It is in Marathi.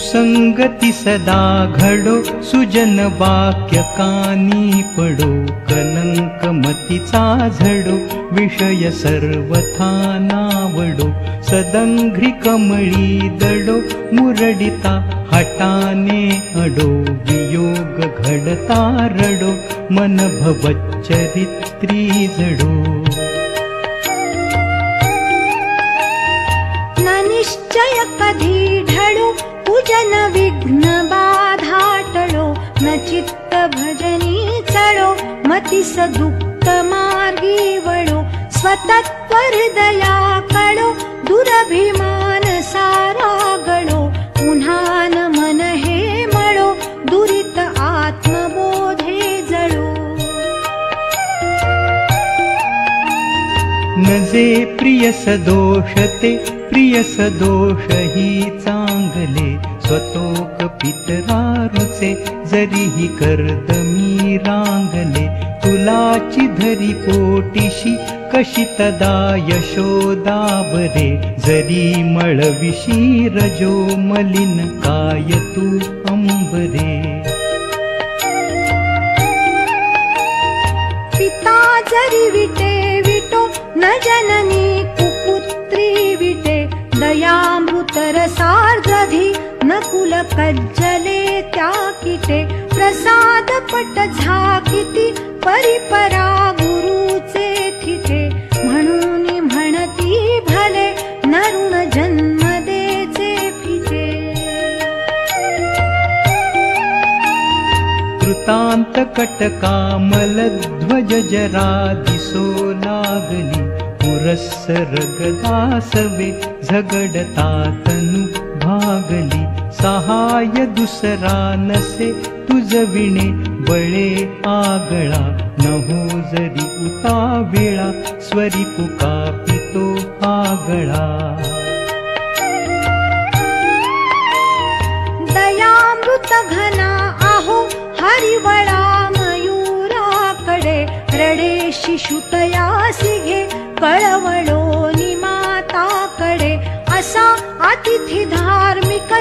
सुसंगती सदा घडो, सुजन वाक्य कानी पडो, कलंक मतीचा झडो, विषय सर्वथा नावडो, सदंघ्री कमळी दडो, मुरडिता हटाने अडो, वियोग घडता रडो, मन भवच्चरित्री जडो. न निश्चय कधी ढळो, पूजन विघ्न बाधा टळो, न चित्त भजनी चढो, मतीस दुःख मार्गी वळो, स्वतत्व हृदया कळो, दुरभिमान सारा गळो, पुन्हा न मन हे मळो, दुरित आत्मबोधे जळो. न जे प्रिय सदोष ते प्रिय सदोष ही चांगले, स्वतोक पितरारुचे जरीही कर्दमी रांगले, तुलाची धरी पोटीशी कशी तदा यशोदा बरे, जरी मळविशी रजो मलिन काय तू अंबरे. पिता जरी विटे विटो, न जननी कुपुत्री विटे, दयामृत रसार्दधी न कुल कज्जले त्या किटे, प्रसाद पट झाकिती परिपरा गुरुचे थिटे, म्हणून म्हणती भले न ऋण जन्म देचे फिटे. कृतांत कटकामल ध्वज जरा दिसो लागली, पुरस्सर गदासवे झगडता तनु भागली, सहाय दुसरा नसे तुझ विणे बळे आगळा, नहो जरी उतावेळा स्वरी पुकापितो आगळा. दयामृत घना आहो हरिवळा मयूराकडे, रडे शिशुतयासी घे कळवळो निमाताकडे, असा अतिथी धार्मिक